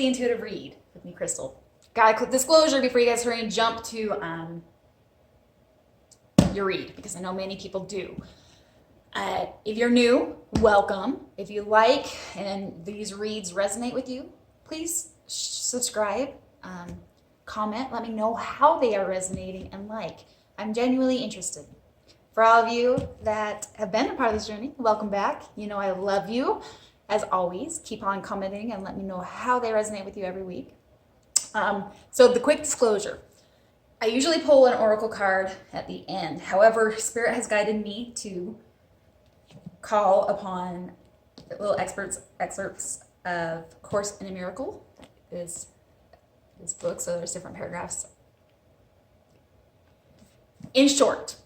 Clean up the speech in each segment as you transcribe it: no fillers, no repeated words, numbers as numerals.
weekly intuitive read with me, Crystal. Got a quick disclosure before you guys hurry and jump to your read, because I know many people do. If you're new, welcome. If you like and these reads resonate with you, please subscribe, comment, let me know how they are resonating and like. I'm genuinely interested. For all of you that have been a part of this journey, welcome back. You know I love you. As always, keep on commenting and let me know how they resonate with you every week. So the quick disclosure. I usually pull an oracle card at the end. However, Spirit has guided me to call upon little excerpts of Course in a Miracle. That is this book, so there's different paragraphs. In short,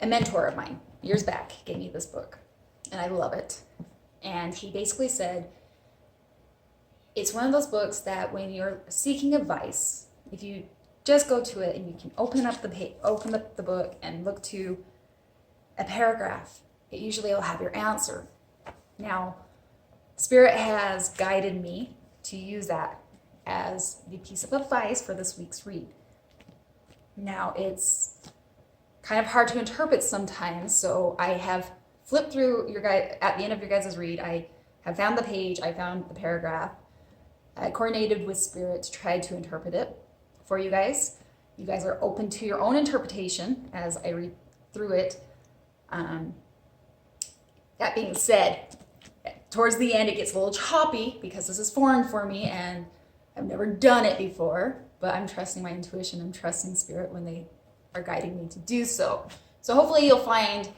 a mentor of mine years back gave me this book, and I love it. And he basically said, it's one of those books that when you're seeking advice, if you just go to it and you can open up the book and look to a paragraph, it usually will have your answer. Now, Spirit has guided me to use that as the piece of advice for this week's read. Now, it's kind of hard to interpret sometimes, so I have flipped through your guide at the end of your guys' read. I have found the page, I found the paragraph. I coordinated with Spirit to try to interpret it for you guys. You guys are open to your own interpretation as I read through it. That being said, towards the end it gets a little choppy because this is foreign for me and I've never done it before, but I'm trusting my intuition. I'm trusting Spirit when they are guiding me to do so. So hopefully you'll find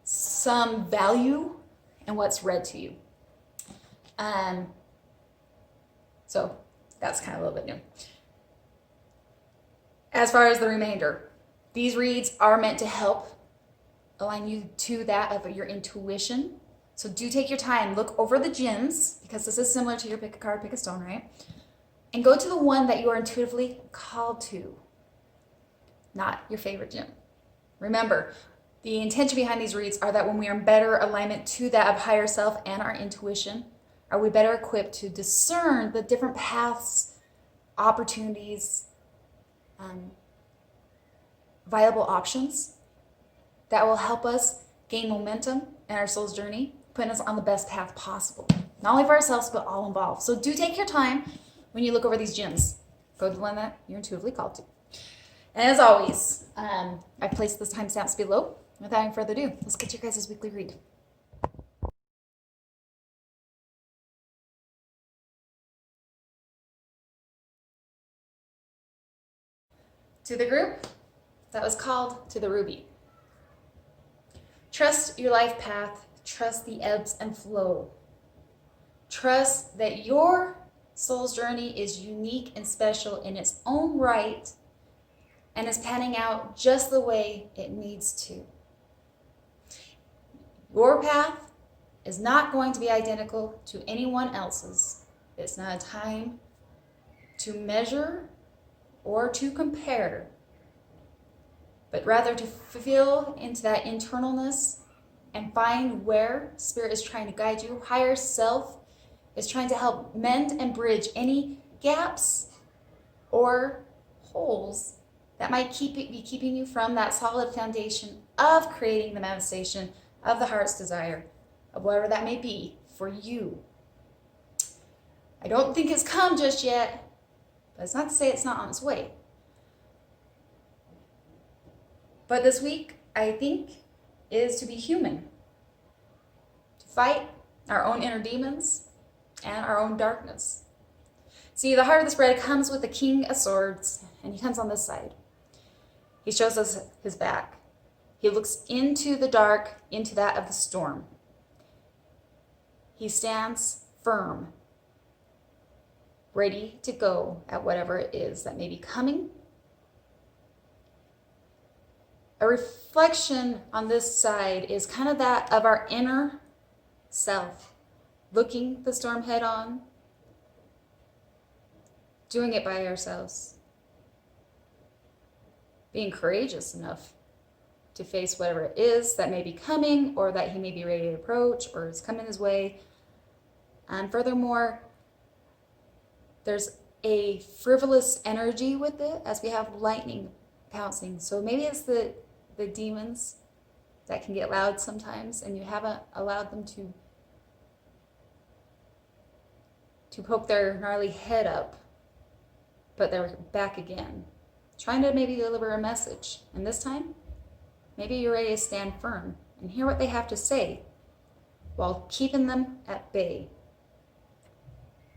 some value in what's read to you. So that's kind of a little bit new. As far as the remainder, these reads are meant to help align you to that of your intuition. So do take your time, look over the gems, because this is similar to your pick a card, pick a stone, right? And go to the one that you are intuitively called to, not your favorite gem. Remember, the intention behind these reads are that when we are in better alignment to that of higher self and our intuition, are we better equipped to discern the different paths, opportunities, viable options that will help us gain momentum in our soul's journey, putting us on the best path possible. Not only for ourselves, but all involved. So do take your time when you look over these gems. Go to the one that you're intuitively called to. And as always, I've placed the timestamps below. Without any further ado, let's get your guys' weekly read. To the group that was called to the ruby. Trust your life path. Trust the ebbs and flow. Trust that your soul's journey is unique and special in its own right and is panning out just the way it needs to. Your path is not going to be identical to anyone else's. It's not a time to measure or to compare, but rather to feel into that internalness and find where Spirit is trying to guide you. Higher self is trying to help mend and bridge any gaps or holes that might be keeping you from that solid foundation of creating the manifestation of the heart's desire, of whatever that may be for you. I don't think it's come just yet, but it's not to say it's not on its way. But this week, I think, is to be human, to fight our own inner demons and our own darkness. See, the heart of the spread comes with the King of Swords, and he comes on this side. He shows us his back. He looks into the dark, into that of the storm. He stands firm, ready to go at whatever it is that may be coming. A reflection on this side is kind of that of our inner self, looking the storm head on, doing it by ourselves, being courageous enough to face whatever it is that may be coming or that he may be ready to approach or is coming his way. And furthermore, There's a frivolous energy with it as we have lightning pouncing. So maybe it's the demons that can get loud sometimes, and you haven't allowed them to poke their gnarly head up, but they're back again, trying to maybe deliver a message. And this time, maybe you're ready to stand firm and hear what they have to say while keeping them at bay.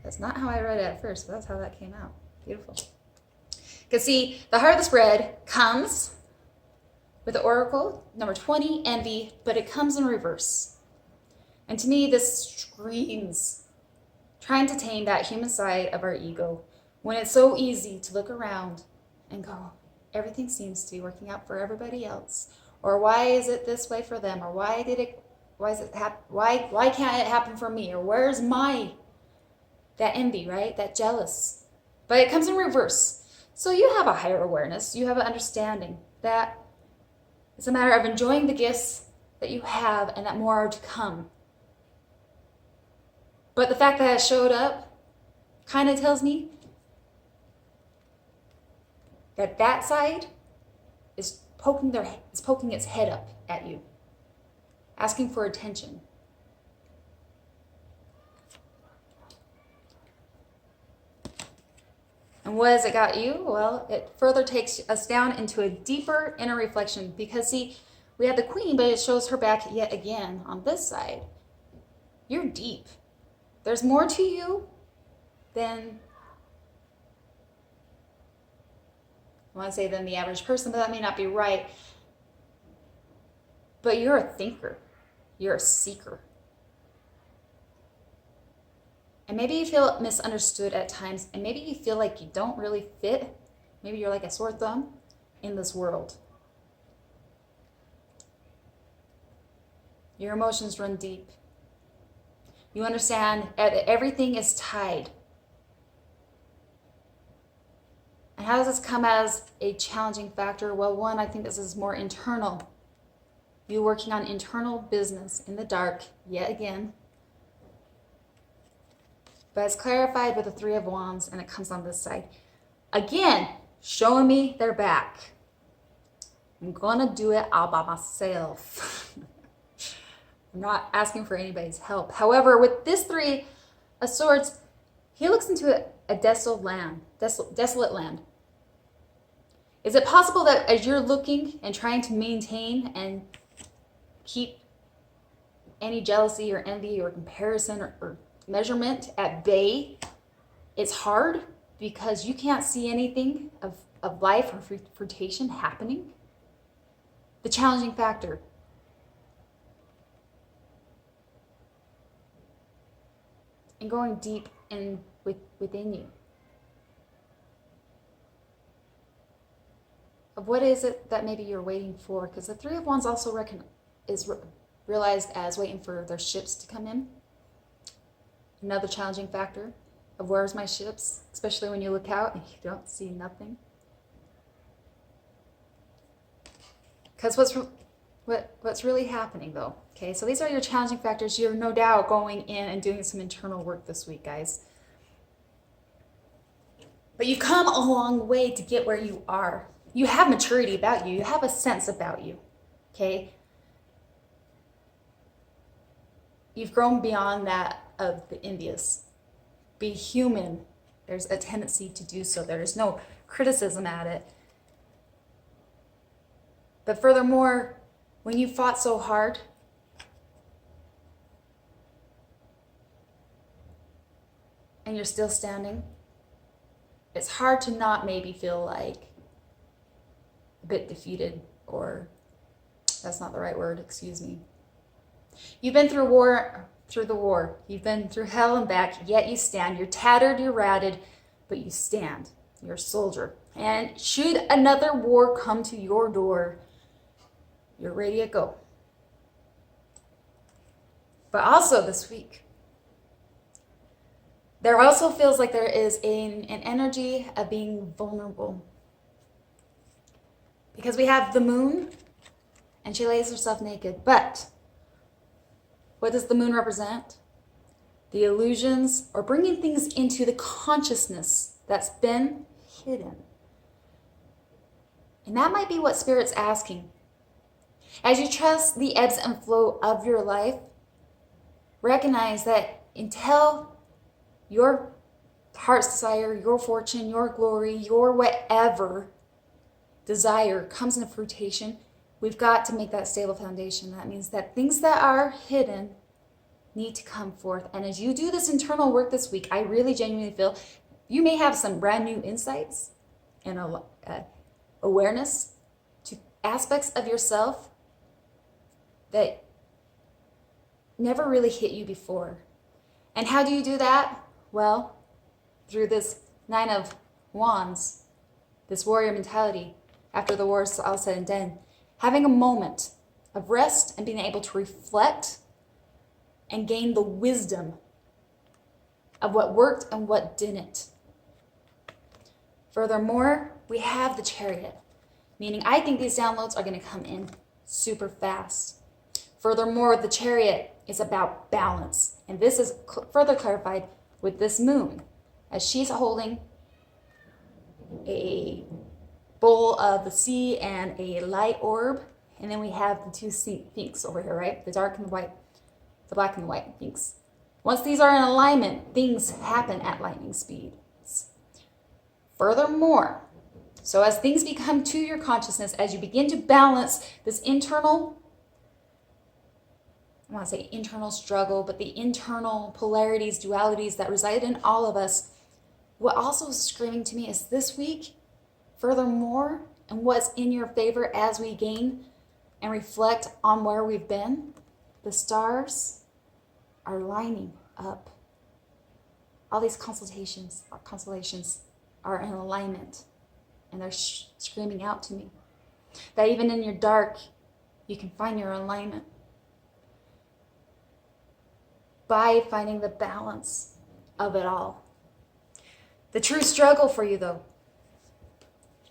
That's not how I read it at first, but that's how that came out. Beautiful. Because see, the heart of the spread comes with the oracle, number 20, envy, but it comes in reverse. And to me, this screams trying to tame that human side of our ego when it's so easy to look around and go, everything seems to be working out for everybody else. Or why is it this way for them? Or why can't it happen for me? Or where's that envy, right? That jealous. But it comes in reverse. So you have a higher awareness. You have an understanding that it's a matter of enjoying the gifts that you have and that more are to come. But the fact that it showed up kind of tells me that side is poking its head up at you, asking for attention. And what has it got you? Well, it further takes us down into a deeper inner reflection, because see, we had the queen, but it shows her back yet again on this side. You're deep. There's more to you than, I want to say than the average person, but that may not be right. But you're a thinker. You're a seeker. And maybe you feel misunderstood at times, and maybe you feel like you don't really fit. Maybe you're like a sore thumb in this world. Your emotions run deep. You understand that everything is tied. And how does this come as a challenging factor? Well, one, I think this is more internal. You working on internal business in the dark, yet again. But it's clarified with the Three of Wands, and it comes on this side. Again, showing me their back. I'm gonna do it all by myself. I'm not asking for anybody's help. However, with this Three of Swords, he looks into a desolate land. Is it possible that as you're looking and trying to maintain and keep any jealousy or envy or comparison or measurement at bay, it's hard because you can't see anything of life or fruition happening? The challenging factor. And going deep within you. Of what is it that maybe you're waiting for? Because the Three of Wands also is realized as waiting for their ships to come in. Another challenging factor of where's my ships, especially when you look out and you don't see nothing. Because what's really happening though, okay? So these are your challenging factors. You're no doubt going in and doing some internal work this week, guys. But you've come a long way to get where you are. You have maturity about you. You have a sense about you, okay? You've grown beyond that of the envious. Be human. There's a tendency to do so. There's no criticism at it. But furthermore, when you fought so hard, and you're still standing, it's hard to not maybe feel like a bit defeated, or that's not the right word, excuse me. You've been through the war. You've been through hell and back, yet you stand. You're tattered, you're ratted, but you stand. You're a soldier. And should another war come to your door, you're ready to go. But also this week, there also feels like there is an energy of being vulnerable. Because we have the moon, and she lays herself naked. But what does the moon represent? the illusions, or bringing things into the consciousness that's been hidden. And that might be what Spirit's asking. As you trust the ebbs and flow of your life, recognize that until your heart's desire, your fortune, your glory, your whatever desire comes into fruition, we've got to make that stable foundation. That means that things that are hidden need to come forth. And as you do this internal work this week, I really genuinely feel you may have some brand new insights and awareness to aspects of yourself that never really hit you before. And how do you do that? Well, through this 9 of Wands, this warrior mentality, after the war is all said and done, having a moment of rest and being able to reflect and gain the wisdom of what worked and what didn't. Furthermore, we have the Chariot, meaning I think these downloads are going to come in super fast. Furthermore, the Chariot is about balance, and this is further clarified with this moon, as she's holding a bowl of the sea and a light orb, and then we have the two Sphinx over here, right? The dark and the white, the black and the white Sphinx. Once these are in alignment, things happen at lightning speed. Furthermore, so as things become to your consciousness, as you begin to balance this internal, I want to say internal struggle, but the internal polarities, dualities that reside in all of us, what also is screaming to me is this week, furthermore, and what's in your favor as we gain and reflect on where we've been, the stars are lining up. All these constellations are in alignment, and they're screaming out to me that even in your dark, you can find your alignment by finding the balance of it all. The true struggle for you, though,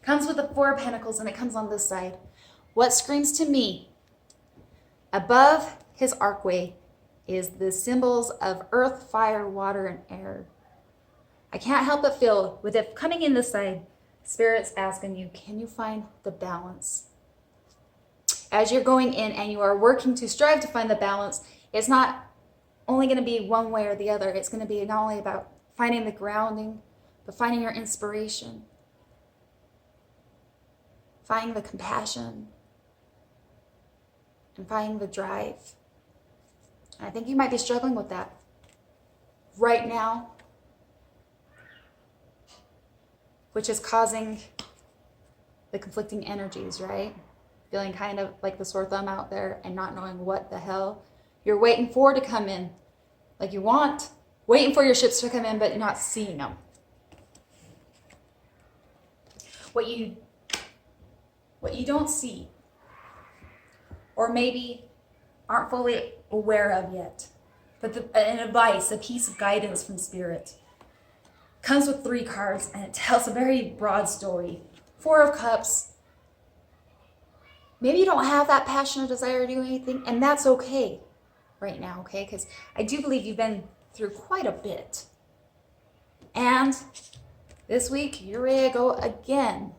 comes with the 4 of Pentacles, and it comes on this side. What screams to me above his archway is the symbols of earth, fire, water, and air. I can't help but feel, with it coming in this side, Spirit's asking you, can you find the balance? As you're going in and you are working to strive to find the balance, it's not only going to be one way or the other. It's going to be not only about finding the grounding, but finding your inspiration, finding the compassion, and finding the drive. And I think you might be struggling with that right now, which is causing the conflicting energies, right? Feeling kind of like the sore thumb out there and not knowing what the hell you're waiting for to come in. Like you want, waiting for your ships to come in, but you're not seeing them. What you don't see, or maybe aren't fully aware of yet, but an advice, a piece of guidance from Spirit, comes with 3 cards, and it tells a very broad story. 4 of Cups. Maybe you don't have that passion or desire to do anything, and that's okay right now, okay? Because I do believe you've been through quite a bit. And this week, you're ready to go again,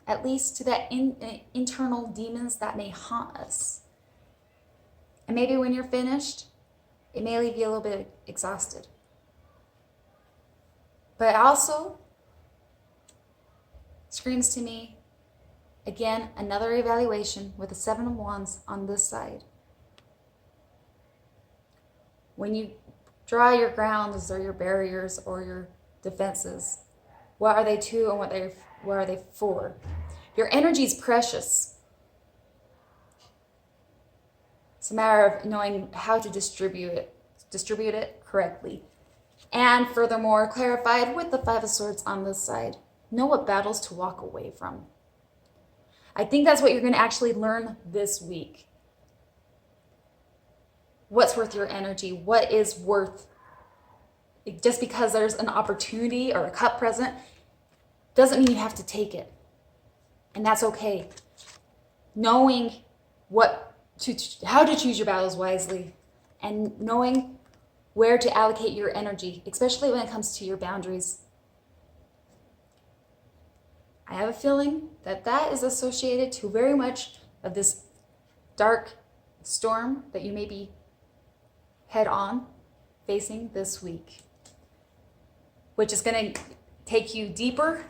at least to that internal demons that may haunt us. And maybe when you're finished, it may leave you a little bit exhausted. But also screams to me, again, another evaluation with the 7 of Wands on this side. When you draw your grounds or your barriers or your defenses, what are they to and what are they for? Your energy is precious. It's a matter of knowing how to distribute it correctly. And furthermore, clarified with the 5 of Swords on this side. Know what battles to walk away from. I think that's what you're going to actually learn this week. What's worth your energy? What is worth? Just because there's an opportunity or a cup present doesn't mean you have to take it. And that's okay. Knowing how to choose your battles wisely, and knowing where to allocate your energy, especially when it comes to your boundaries. I have a feeling that that is associated to very much of this dark storm that you may be head on facing this week, which is going to take you deeper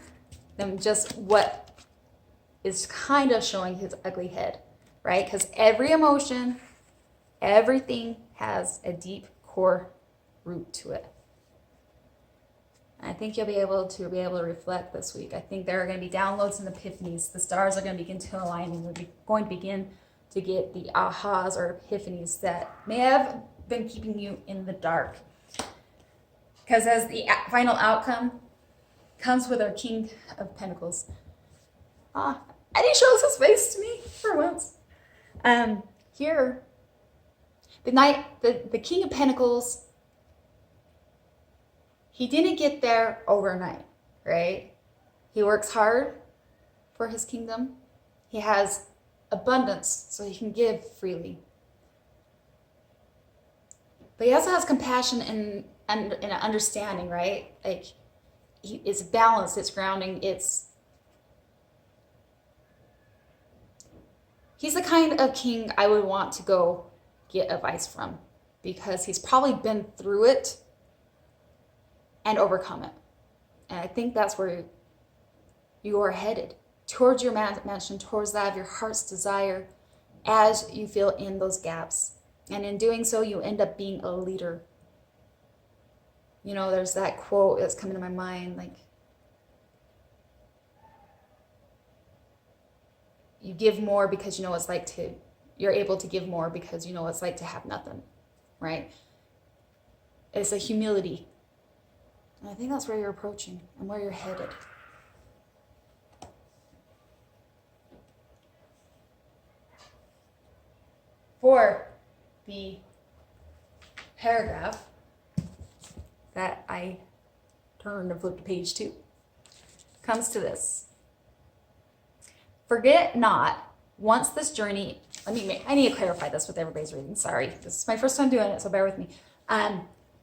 than just what is kind of showing his ugly head, right? Because every emotion, everything has a deep core root to it. And I think you'll be able to reflect this week. I think there are going to be downloads and epiphanies. The stars are going to begin to align, and you're going to begin to get the ahas or epiphanies that may have been keeping you in the dark. Because as the final outcome comes with our King of Pentacles. And he shows his face to me for once. Here, the King of Pentacles, he didn't get there overnight, right? He works hard for his kingdom. He has abundance, so he can give freely. But he also has compassion and an understanding, right? Like, it's balanced, it's grounding, he's the kind of king I would want to go get advice from, because he's probably been through it and overcome it. And I think that's where you are headed, towards your mansion, towards that of your heart's desire, as you fill in those gaps. And in doing so, you end up being a leader. You know, there's that quote that's coming to my mind, like, you give more because you know what it's like to, you're able to give more because you know what it's like to have nothing, right? It's a humility. And I think that's where you're approaching and where you're headed. For the paragraph that I turned and flipped to page 2, comes to this. Forget not, once this journey, I need to clarify this with everybody's reading. Sorry, this is my first time doing it, so bear with me.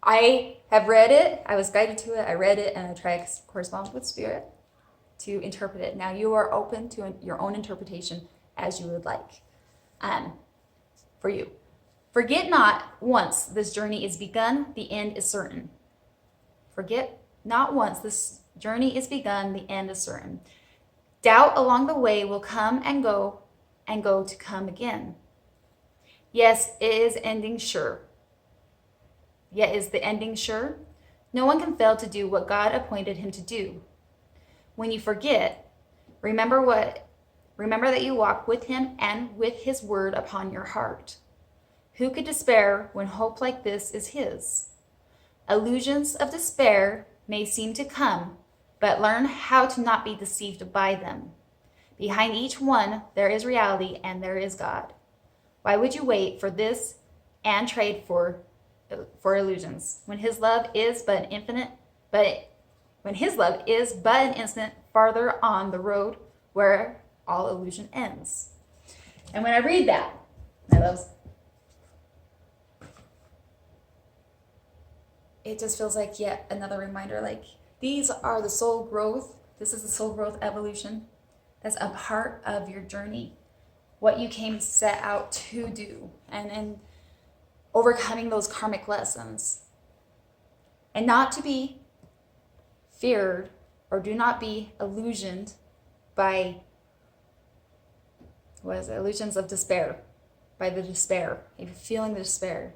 I have read it, I was guided to it, I read it, and I try to correspond with Spirit to interpret it. Now you are open to your own interpretation as you would like. For you. Forget not, once this journey is begun, the end is certain. Forget not, once this journey is begun, the end is certain. Doubt along the way will come and go to come again. Yes, it is ending sure. Yet is the ending sure? No one can fail to do what God appointed him to do. When you forget, remember that you walk with him and with his word upon your heart. Who could despair when hope like this is his? Illusions of despair may seem to come, but learn how to not be deceived by them. Behind each one, there is reality and there is God. Why would you wait for this and trade for illusions when his love is but an instant farther on the road where all illusion ends? And when I read that, my loves, it just feels like yet another reminder, like, these are the soul growth. This is the soul growth evolution. That's a part of your journey. What you came set out to do. And overcoming those karmic lessons. And not to be feared or do not be illusioned by, illusions of despair. By the despair. If you're feeling the despair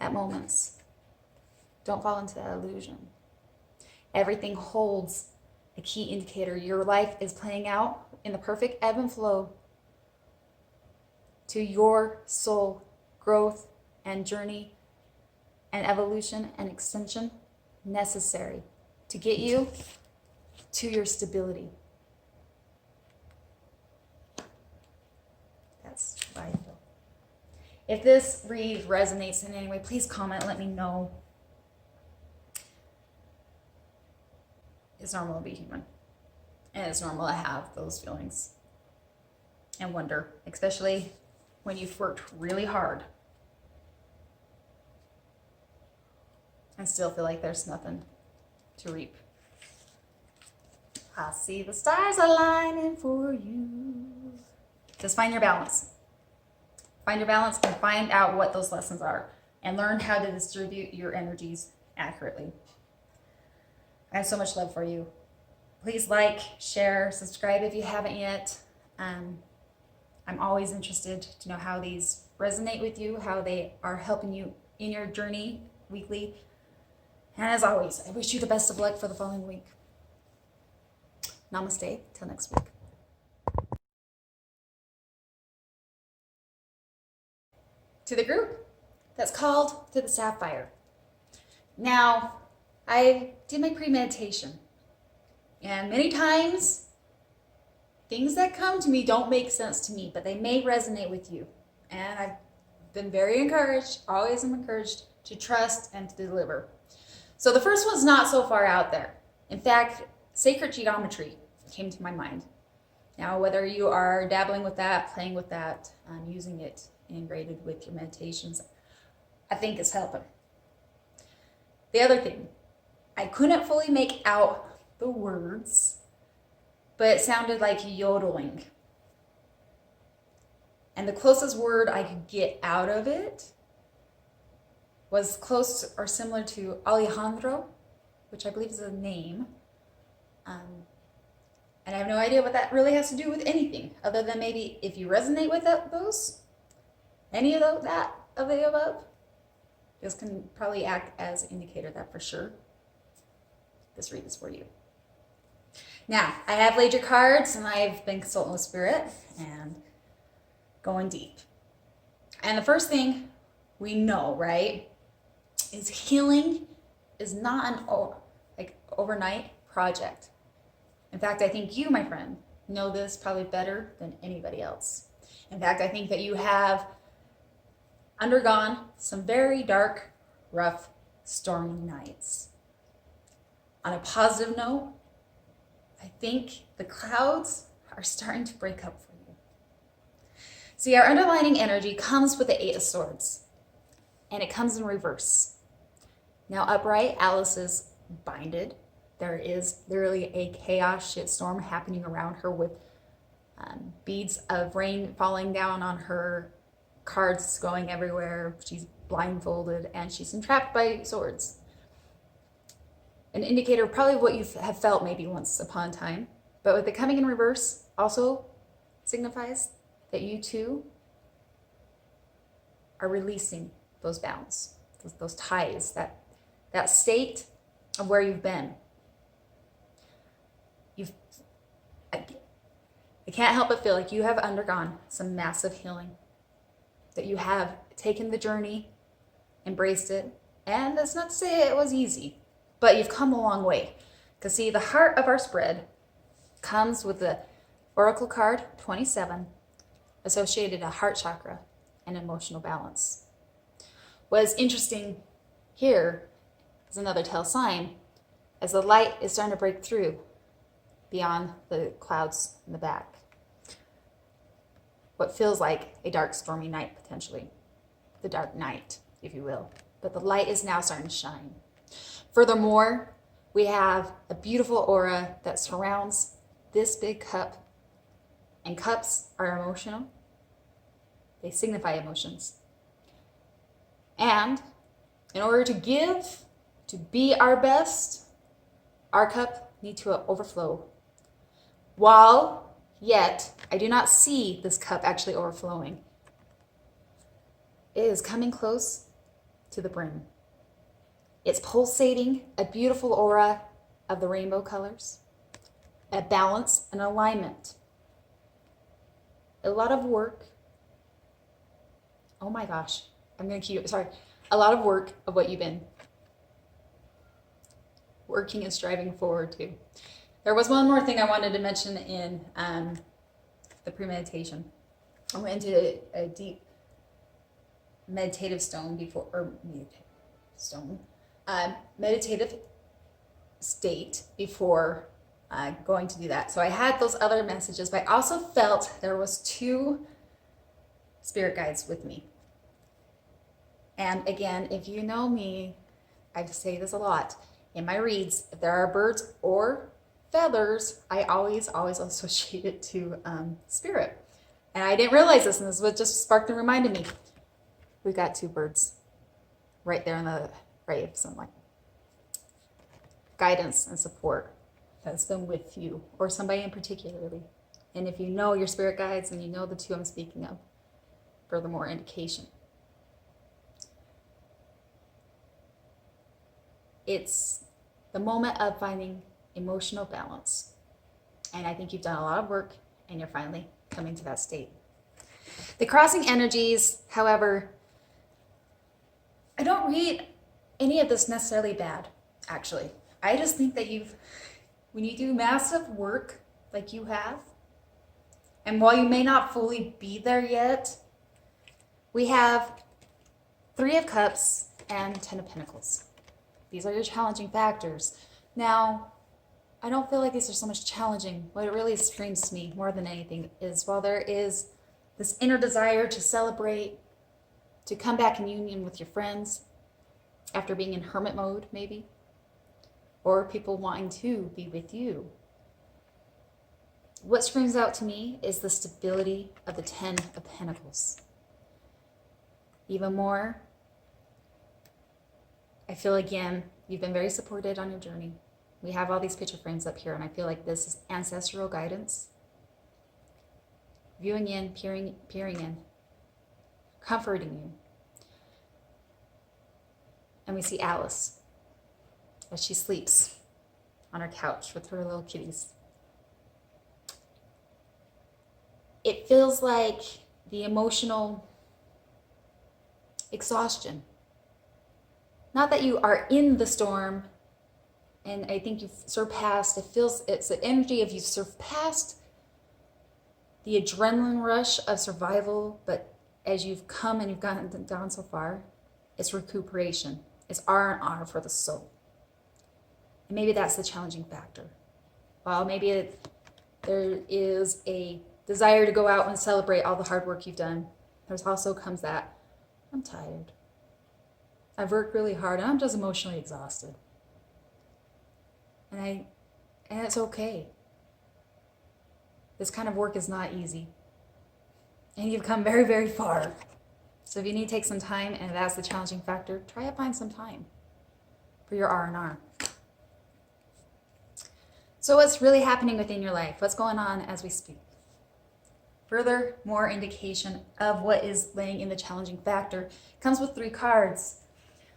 at moments, don't fall into that illusion. Everything holds a key indicator. Your life is playing out in the perfect ebb and flow to your soul growth and journey and evolution and extension necessary to get you to your stability. That's what I feel. If this read resonates in any way, please comment, let me know. It's normal to be human. And it's normal to have those feelings and wonder, especially when you've worked really hard I still feel like there's nothing to reap. I see the stars aligning for you. Just find your balance. Find your balance and find out what those lessons are and learn how to distribute your energies accurately. I have so much love for you. Please like, share, subscribe if you haven't yet. I'm always interested to know how these resonate with you, how they are helping you in your journey weekly. And as always, I wish you the best of luck for the following week. Namaste. Till next week. To the group that's called to the Sapphire. Now, I did my premeditation, and many times things that come to me don't make sense to me, but they may resonate with you. And I've been very encouraged, always am encouraged to trust and to deliver. So the first one's not so far out there. In fact, sacred geometry came to my mind. Now, whether you are dabbling with that, playing with that, using it integrated with your meditations, I think it's helping. The other thing, I couldn't fully make out the words, but it sounded like yodeling. And the closest word I could get out of it was close or similar to Alejandro, which I believe is a name. And I have no idea what that really has to do with anything, other than maybe if you resonate with those, any of those, that of the above, this can probably act as an indicator that for sure this read is for you. Now, I have laid your cards and I've been consulting with Spirit and going deep. And the first thing we know, right, is healing is not an overnight project. In fact, I think you, my friend, know this probably better than anybody else. In fact, I think that you have undergone some very dark, rough, stormy nights. On a positive note, I think the clouds are starting to break up for you. See, our underlining energy comes with the Eight of Swords, and it comes in reverse. Now, upright, Alice is binded. There is literally a chaos shitstorm happening around her with beads of rain falling down on her, cards going everywhere. She's blindfolded and she's entrapped by swords. An indicator of probably what you have felt maybe once upon a time. But with it coming in reverse also signifies that you too are releasing those bounds, those ties, that state of where you've been. I can't help but feel like you have undergone some massive healing, that you have taken the journey, embraced it, and that's not to say it was easy, but you've come a long way. Because see, the heart of our spread comes with the Oracle card 27, associated a heart chakra and emotional balance. What is interesting here is another tell sign, as the light is starting to break through beyond the clouds in the back. What feels like a dark, stormy night, potentially. The dark night, if you will. But the light is now starting to shine. Furthermore, we have a beautiful aura that surrounds this big cup. And cups are emotional. They signify emotions. And in order to give, to be our best, our cup needs to overflow. While yet I do not see this cup actually overflowing, it is coming close to the brim. It's pulsating, a beautiful aura of the rainbow colors, a balance, an alignment. A lot of work. Oh my gosh, I'm going to keep, sorry. A lot of work of what you've been working and striving forward to. There was one more thing I wanted to mention in the premeditation. I went into a deep meditative meditative state before going to do that. So I had those other messages, but I also felt there was 2 spirit guides with me. And again, if you know me, I say this a lot in my reads. If there are birds or feathers, I always associate it to spirit. And I didn't realize this, and this is what just sparked and reminded me. We've got 2 birds right there in the ray of sunlight. Guidance and support that's been with you, or somebody in particularly. And if you know your spirit guides, and you know the 2 I'm speaking of, furthermore indication. It's the moment of finding emotional balance. And I think you've done a lot of work, and you're finally coming to that state. The crossing energies, however, I don't read any of this necessarily bad, actually. I just think that when you do massive work like you have, and while you may not fully be there yet, we have 3 of Cups and 10 of Pentacles. These are your challenging factors. Now, I don't feel like these are so much challenging. What it really screams to me more than anything is, while there is this inner desire to celebrate, to come back in union with your friends after being in hermit mode, maybe, or people wanting to be with you. What screams out to me is the stability of the 10 of Pentacles. Even more, I feel, again, you've been very supported on your journey. We have all these picture frames up here, and I feel like this is ancestral guidance. Viewing in, peering in, comforting you. And we see Alice as she sleeps on her couch with her little kitties. It feels like the emotional exhaustion. Not that you are in the storm, and I think you've surpassed, it's the energy of you've surpassed the adrenaline rush of survival, but as you've come and you've gotten down so far, it's recuperation. It's R&R for the soul. And maybe that's the challenging factor. Well, maybe there is a desire to go out and celebrate all the hard work you've done. There's also comes that, I'm tired. I've worked really hard and I'm just emotionally exhausted. And it's okay. This kind of work is not easy. And you've come very, very far. So if you need to take some time, and that's the challenging factor, try to find some time for your R&R. So what's really happening within your life? What's going on as we speak? Further, more indication of what is laying in the challenging factor comes with 3 cards.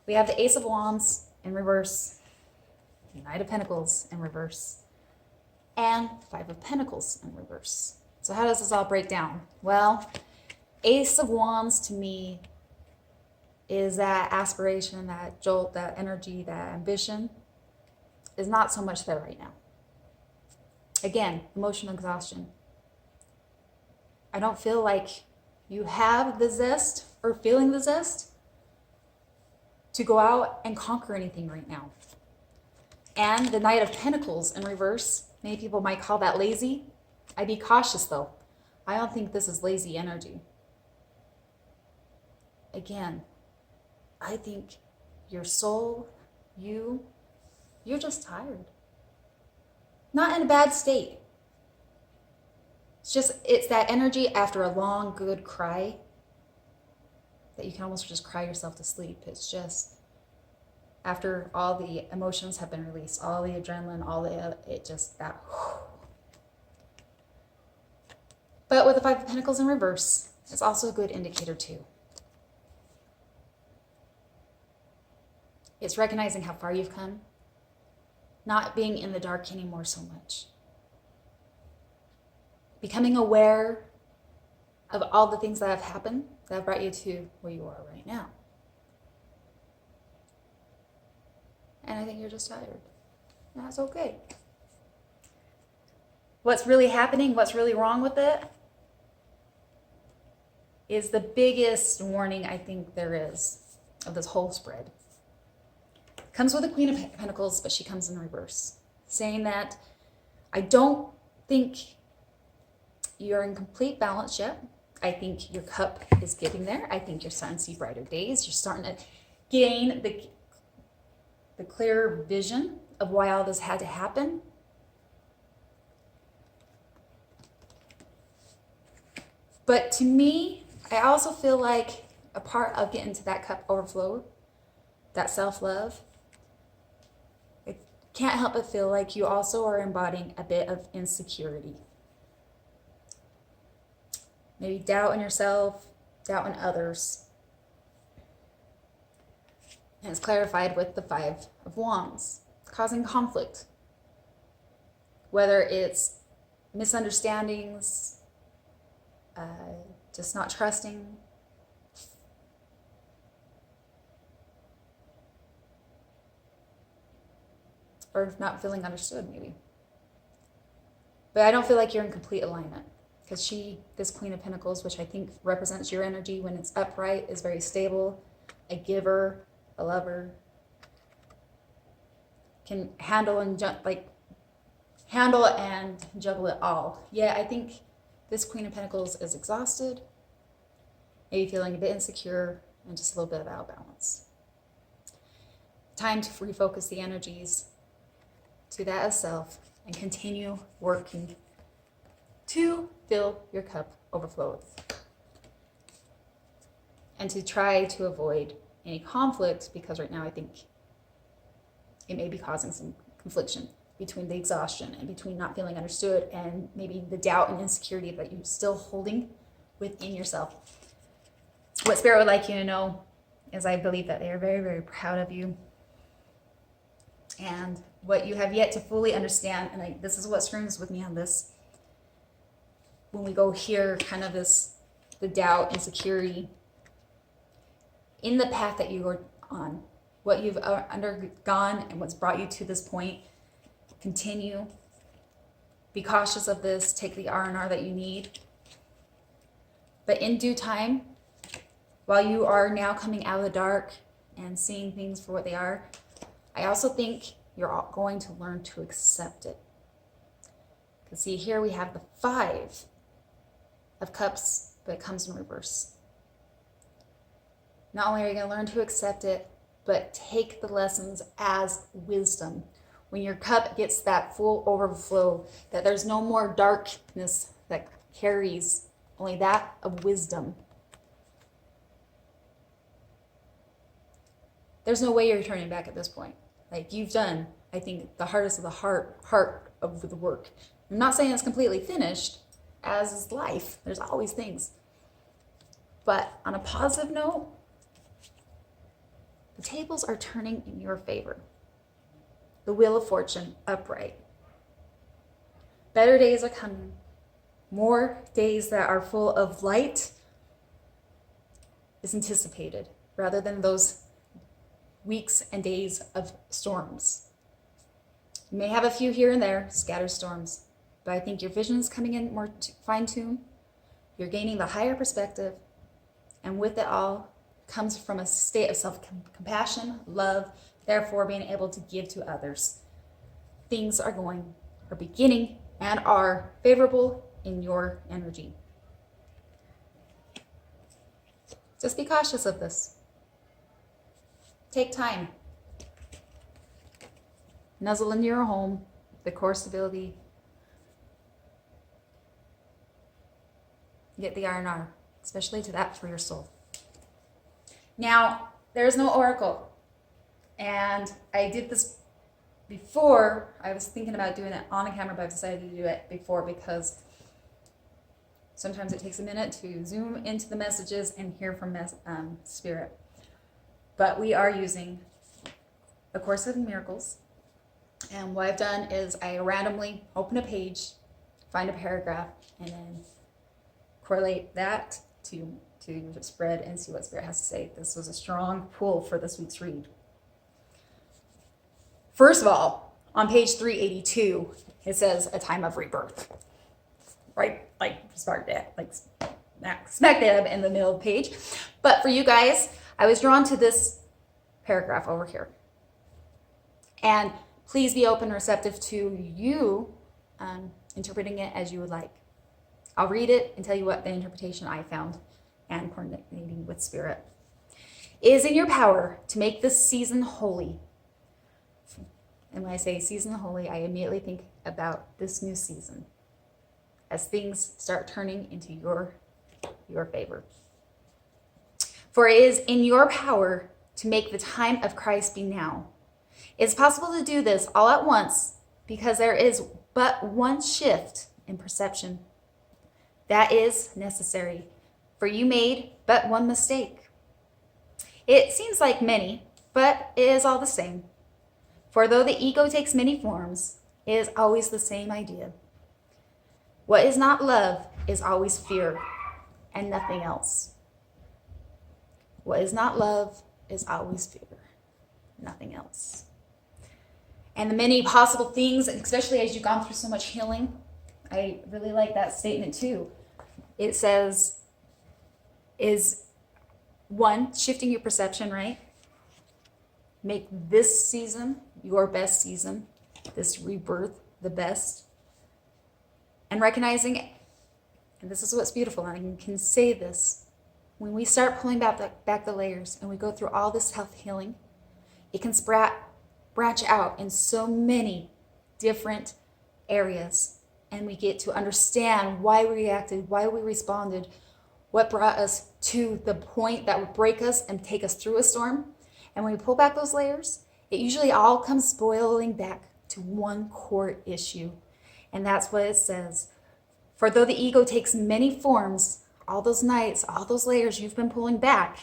We have the Ace of Wands in reverse, the Knight of Pentacles in reverse, and 5 of Pentacles in reverse. So how does this all break down? Well, Ace of Wands to me is that aspiration, that jolt, that energy, that ambition is not so much there right now. Again, emotional exhaustion. I don't feel like you have the zest or feeling the zest to go out and conquer anything right now. And the Knight of Pentacles in reverse, many people might call that lazy. I'd be cautious though. I don't think this is lazy energy. Again, I think your soul, you're just tired. Not in a bad state. It's that energy after a long, good cry that you can almost just cry yourself to sleep. It's just after all the emotions have been released, all the adrenaline, that. But with the 5 of Pentacles in reverse, it's also a good indicator too. It's recognizing how far you've come, not being in the dark anymore so much. Becoming aware of all the things that have happened that have brought you to where you are right now. And I think you're just tired. And that's okay. What's really happening, what's really wrong with it, is the biggest warning I think there is of this whole spread. Comes with the Queen of Pentacles, but she comes in reverse, saying that I don't think you're in complete balance yet. I think your cup is getting there. I think you're starting to see brighter days. You're starting to gain the clear vision of why all this had to happen. But to me, I also feel like a part of getting to that cup overflow, that self-love, I can't help but feel like you also are embodying a bit of insecurity. Maybe doubt in yourself, doubt in others. And it's clarified with the Five of Wands, causing conflict. Whether it's misunderstandings, just not trusting, or not feeling understood maybe. But I don't feel like you're in complete alignment, because this Queen of Pentacles, which I think represents your energy when it's upright, is very stable, a giver, a lover, can handle and juggle it all. Yeah, I think this Queen of Pentacles is exhausted, maybe feeling a bit insecure, and just a little bit of out of balance. Time to refocus the energies to that of self and continue working to fill your cup overflows. And to try to avoid any conflict, because right now I think it may be causing some confliction between the exhaustion and between not feeling understood and maybe the doubt and insecurity that you're still holding within yourself. What Spirit would like you to know is I believe that they are very, very proud of you. And what you have yet to fully understand, and this is what screams with me on this, when we go here, kind of the doubt, insecurity, in the path that you are on, what you've undergone and what's brought you to this point, continue. Be cautious of this. Take the R&R that you need. But in due time, while you are now coming out of the dark and seeing things for what they are, I also think you're going to learn to accept it. Because see, here we have the Five of Cups, but it comes in reverse. Not only are you going to learn to accept it, but take the lessons as wisdom. When your cup gets that full overflow, that there's no more darkness that carries, only that of wisdom. There's no way you're turning back at this point. Like, you've done, I think, the hardest of the heart of the work. I'm not saying it's completely finished, as is life. There's always things. But on a positive note, the tables are turning in your favor. The Wheel of Fortune upright. Better days are coming. More days that are full of light is anticipated, rather than those weeks and days of storms. You may have a few here and there, scattered storms, but I think your vision is coming in more fine-tuned. You're gaining the higher perspective, and with it all comes from a state of self-compassion, love, therefore being able to give to others. Things are beginning and are favorable in your energy. Just be cautious of this. Take time. Nuzzle into your home, the core stability. Get the R&R, especially to that for your soul. Now, there's no oracle. And I did this before. I was thinking about doing it on a camera, but I've decided to do it before because sometimes it takes a minute to zoom into the messages and hear from Spirit. But we are using A Course in Miracles. And what I've done is I randomly open a page, find a paragraph, and then correlate that to the spread and see what Spirit has to say. This was a strong pull for this week's read. First of all, on page 382, it says a time of rebirth. Right? Like, smack dab in the middle of the page. But for you guys, I was drawn to this paragraph over here. And please be open and receptive to you interpreting it as you would like. I'll read it and tell you what the interpretation I found and coordinating with Spirit. It is in your power to make this season holy. And when I say season of the holy, I immediately think about this new season as things start turning into your favor. For it is in your power to make the time of Christ be now. It's possible to do this all at once because there is but one shift in perception. That is necessary, for you made but one mistake. It seems like many, but it is all the same. For though the ego takes many forms, it is always the same idea. What is not love is always fear and nothing else. What is not love is always fear, nothing else. And the many possible things, especially as you've gone through so much healing, I really like that statement too. It says, is one, shifting your perception, right? Make this season your best season, this rebirth the best. And recognizing, and this is what's beautiful, and I can say this, when we start pulling back the layers and we go through all this health healing, it can branch out in so many different areas. And we get to understand why we reacted, why we responded, what brought us to the point that would break us and take us through a storm. And when we pull back those layers, it usually all comes boiling back to one core issue. And that's what it says. For though the ego takes many forms, all those nights, all those layers you've been pulling back,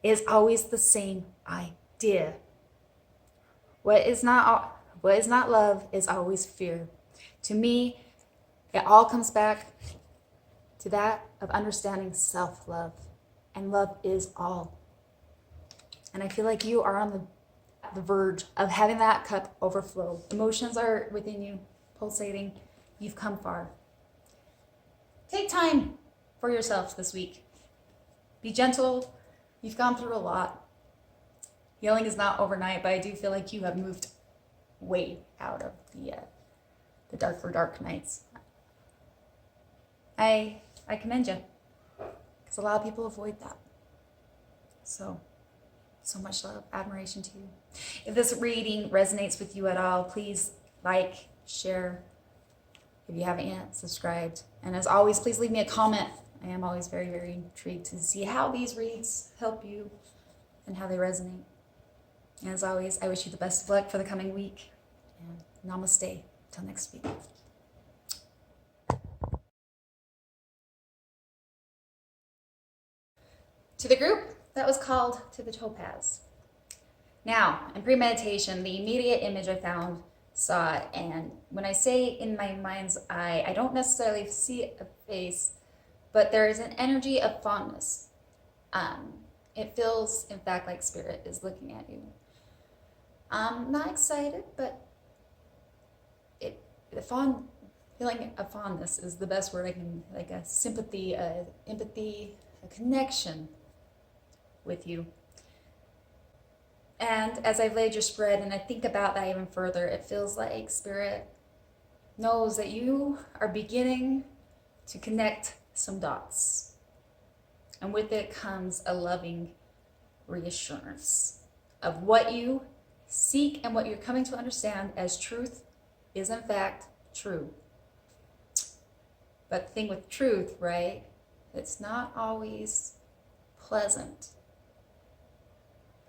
is always the same idea. What is not love is always fear. To me, it all comes back to that of understanding self-love. And love is all. And I feel like you are on the verge of having that cup overflow. Emotions are within you, pulsating. You've come far. Take time for yourself this week. Be gentle. You've gone through a lot. Healing is not overnight, but I do feel like you have moved way out of the dark nights. I commend you, because a lot of people avoid that. So much love, admiration to you. If this reading resonates with you at all, please like, share. If you haven't yet, subscribed. And as always, please leave me a comment. I am always very, very intrigued to see how these reads help you and how they resonate. And as always, I wish you the best of luck for the coming week. And namaste. Till next week. To the group, that was called To the Topaz. Now, in premeditation, the immediate image I saw it, and when I say in my mind's eye, I don't necessarily see a face, but there is an energy of fondness. It feels, in fact, like spirit is looking at you. I'm not excited, but feeling of fondness is the best word I can, like a sympathy, empathy, a connection with you. And as I've laid your spread and I think about that even further, it feels like spirit knows that you are beginning to connect some dots. And with it comes a loving reassurance of what you seek and what you're coming to understand as truth is in fact true. But the thing with truth, right, it's not always pleasant.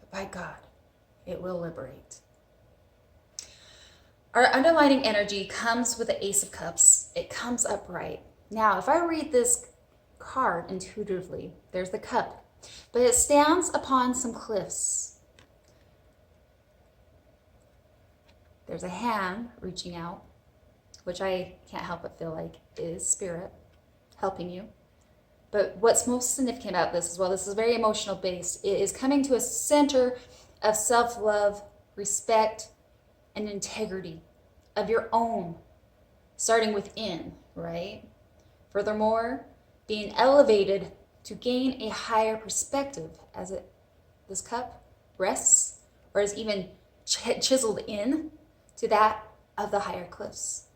But by God, it will liberate. Our underlining energy comes with the Ace of Cups. It comes upright. Now, if I read this card intuitively, there's the cup, but it stands upon some cliffs. There's a hand reaching out, which I can't help but feel like is spirit helping you. But what's most significant about this as well, this is very emotional based, it is coming to a center of self-love, respect, and integrity of your own, starting within, right? Furthermore, being elevated to gain a higher perspective as this cup rests or is even chiseled in to that of the higher cliffs.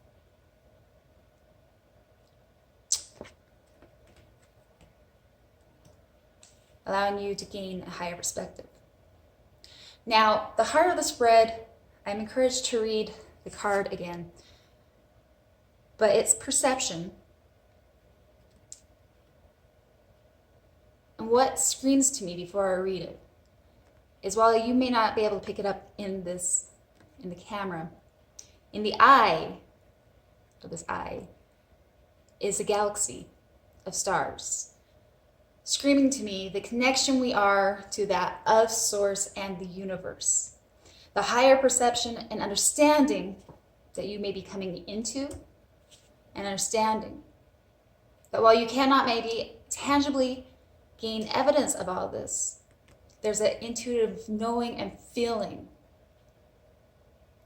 Allowing you to gain a higher perspective. Now, the heart of the spread I'm encouraged to read the card again. But it's perception. And what screams to me before I read it is, while you may not be able to pick it up in the camera, in the eye of this eye is a galaxy of stars, screaming to me the connection we are to that of Source and the universe, the higher perception and understanding that you may be coming into, and understanding that while you cannot maybe tangibly gain evidence of all this, there's an intuitive knowing and feeling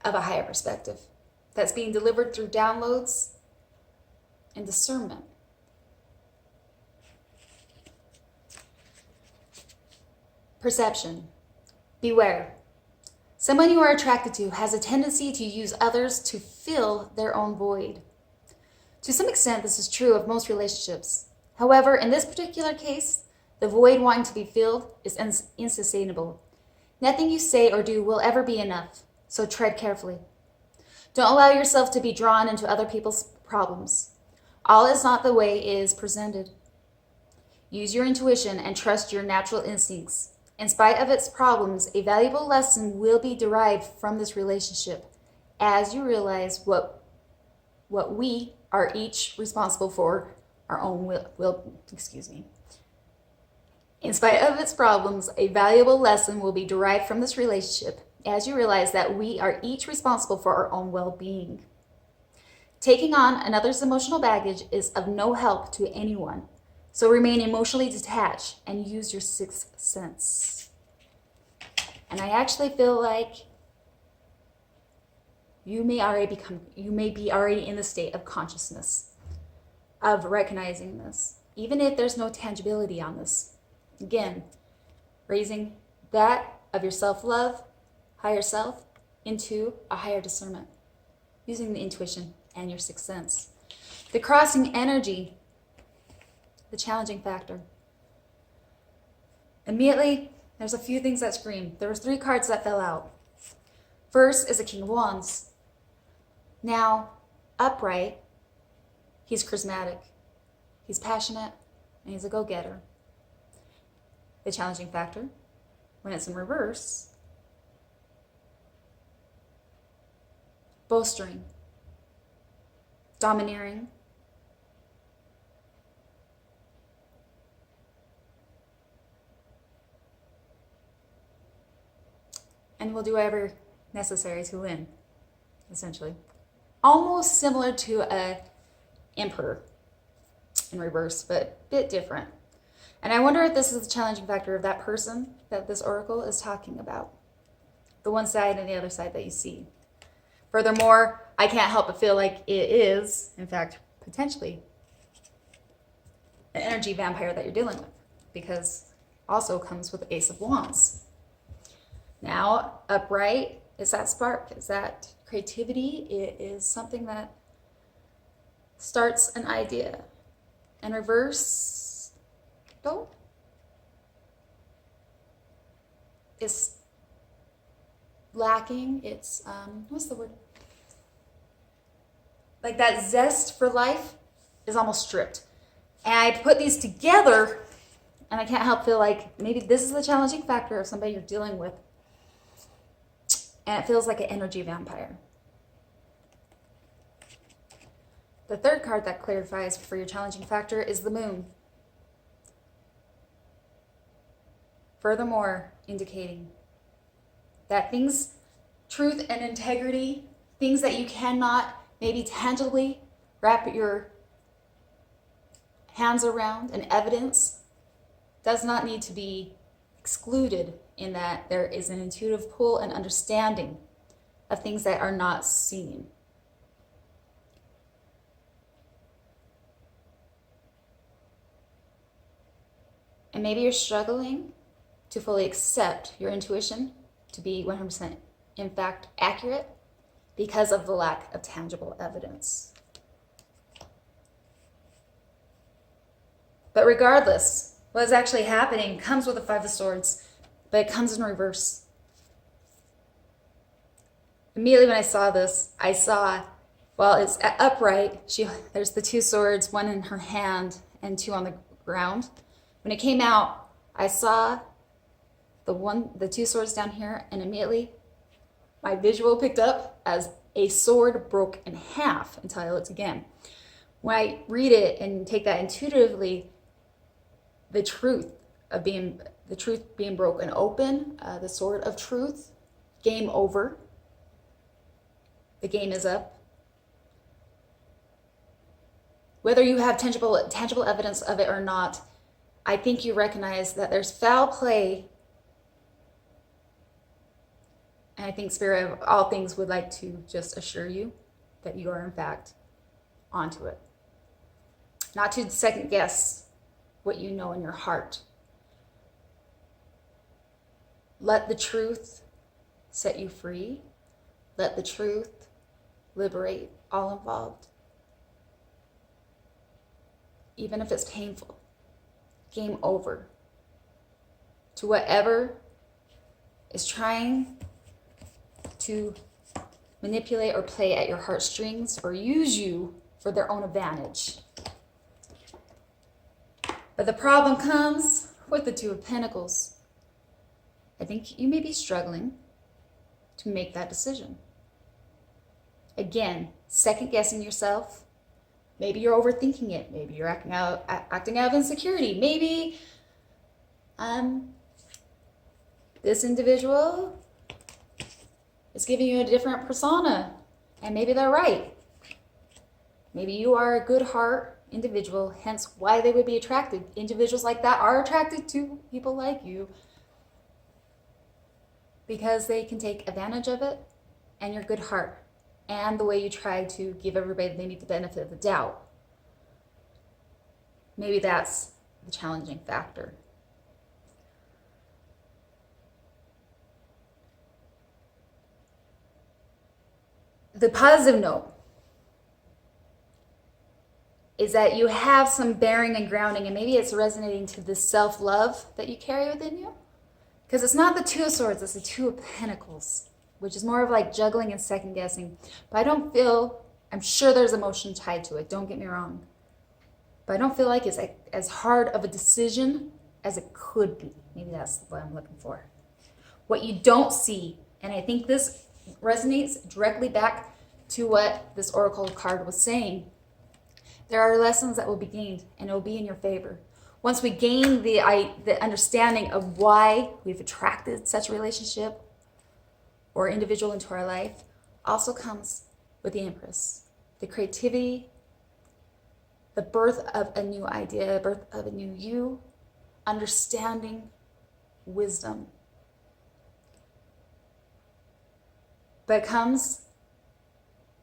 of a higher perspective that's being delivered through downloads and discernment. Perception. Beware. Someone you are attracted to has a tendency to use others to fill their own void. To some extent, this is true of most relationships. However, in this particular case, the void wanting to be filled is insustainable. Nothing you say or do will ever be enough, so tread carefully. Don't allow yourself to be drawn into other people's problems. All is not the way it is presented. Use your intuition and trust your natural instincts. In spite of its problems, a valuable lesson will be derived from this relationship as you realize what we are each responsible for our own In spite of its problems, a valuable lesson will be derived from this relationship as you realize that we are each responsible for our own well-being. Taking on another's emotional baggage is of no help to anyone, so remain emotionally detached and use your sixth sense. And I actually feel like you may be already in the state of consciousness, of recognizing this, even if there's no tangibility on this. Again, raising that of your self-love, higher self, into a higher discernment, using the intuition and your sixth sense. The crossing energy, the challenging factor. Immediately, there's a few things that scream. There were 3 cards that fell out. First is a King of Wands. Now, upright, he's charismatic, he's passionate, and he's a go-getter. The challenging factor, when it's in reverse, bolstering, domineering, and will do whatever necessary to win, essentially. Almost similar to a Emperor in reverse, but a bit different. And I wonder if this is the challenging factor of that person that this oracle is talking about. The one side and the other side that you see. Furthermore, I can't help but feel like it is, in fact, potentially an energy vampire that you're dealing with, because also comes with the Ace of Wands. Now, upright is that spark, is that creativity. It is something that starts an idea. And reverse, though, is lacking. It's, what's the word? Like that zest for life is almost stripped. And I put these together, and I can't help feel like maybe this is the challenging factor of somebody you're dealing with. And it feels like an energy vampire. The third card that clarifies for your challenging factor is the Moon. Furthermore, indicating that things, truth and integrity, things that you cannot maybe tangibly wrap your hands around, and evidence does not need to be excluded, in that there is an intuitive pull and understanding of things that are not seen. And maybe you're struggling to fully accept your intuition to be 100% in fact accurate because of the lack of tangible evidence. But regardless, what is actually happening comes with the Five of Swords, but it comes in reverse. immediately when I saw this, I saw, well, it's upright. There's the two swords, one in her hand and two on the ground. When it came out, I saw the two swords down here, and immediately my visual picked up as a sword broke in half until I looked again. When I read it and take that intuitively, the truth being broken open, the sword of truth, game over. The game is up. Whether you have tangible evidence of it or not, I think you recognize that there's foul play. And I think Spirit of all things would like to just assure you that you are in fact onto it. Not to second guess what you know in your heart. Let the truth set you free. Let the truth liberate all involved. Even if it's painful. Game over. To whatever is trying to manipulate or play at your heartstrings or use you for their own advantage. But the problem comes with the Two of Pentacles. I think you may be struggling to make that decision. Again, second guessing yourself. Maybe you're overthinking it. Maybe you're acting out of insecurity. Maybe this individual is giving you a different persona, and maybe they're right. Maybe you are a good heart individual, hence why they would be attracted. Individuals like that are attracted to people like you because they can take advantage of it and your good heart and the way you try to give everybody maybe the benefit of the doubt. Maybe that's the challenging factor. The positive note is that you have some bearing and grounding, and maybe it's resonating to this self-love that you carry within you. Because it's not the Two of Swords, it's the Two of Pentacles, which is more of like juggling and second guessing. But I'm sure there's emotion tied to it, don't get me wrong. But I don't feel like it's as hard of a decision as it could be. Maybe that's what I'm looking for. What you don't see, and I think this resonates directly back to what this oracle card was saying. There are lessons that will be gained, and it will be in your favor. Once we gain the understanding of why we've attracted such a relationship or individual into our life, also comes with the Empress. The creativity, the birth of a new idea, birth of a new you, understanding, wisdom. But it comes,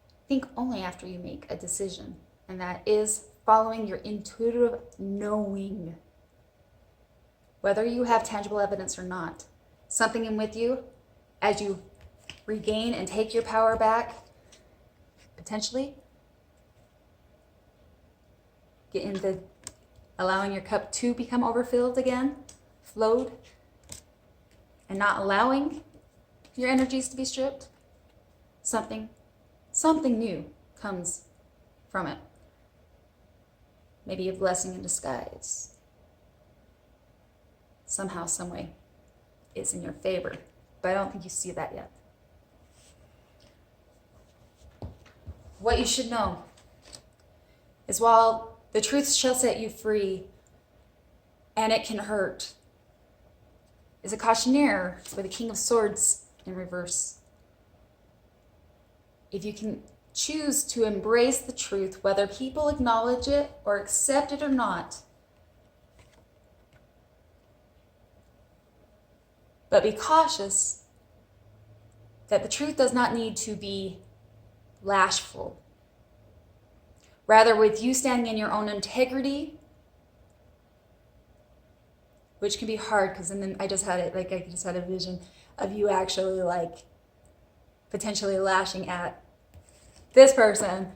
I think, only after you make a decision, and that is following your intuitive knowing. Whether you have tangible evidence or not, something in with you, as you regain and take your power back, potentially, get into allowing your cup to become overfilled again, flowed, and not allowing your energies to be stripped. Something new comes from it. Maybe a blessing in disguise. Somehow, some way, it's in your favor. But I don't think you see that yet. What you should know is while the truth shall set you free, and it can hurt, is a cautionnaire for the King of Swords in reverse. If you can choose to embrace the truth, whether people acknowledge it or accept it or not, but be cautious that the truth does not need to be lashful. Rather, with you standing in your own integrity, which can be hard because then I just had a vision of you actually potentially lashing at this person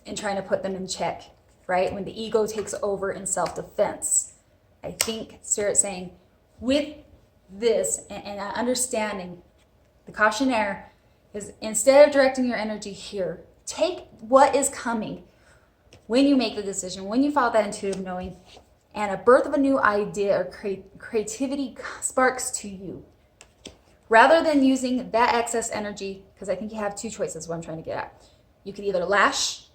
and trying to put them in check, right? When the ego takes over in self-defense. I think Spirit's saying with this and understanding The cautionnaire is, instead of directing your energy here, take what is coming when you make the decision, when you follow that intuitive knowing, and a birth of a new idea or creativity sparks to you. Rather than using that excess energy, because I think you have two choices, what I'm trying to get at. You could either lash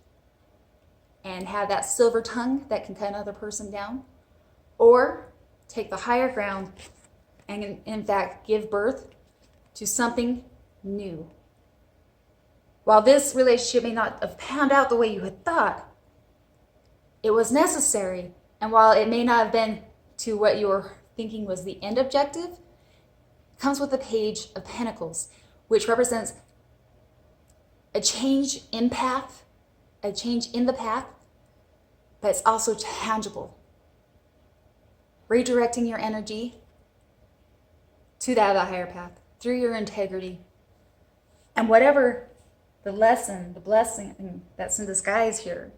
and have that silver tongue that can cut another person down, or take the higher ground and in fact give birth to something new. While this relationship may not have panned out the way you had thought, it was necessary. And while it may not have been to what you were thinking was the end objective, it comes with the Page of Pentacles, which represents a change in path, a change in the path, but it's also tangible. Redirecting your energy to that of the higher path through your integrity. And whatever the lesson, the blessing that's in disguise here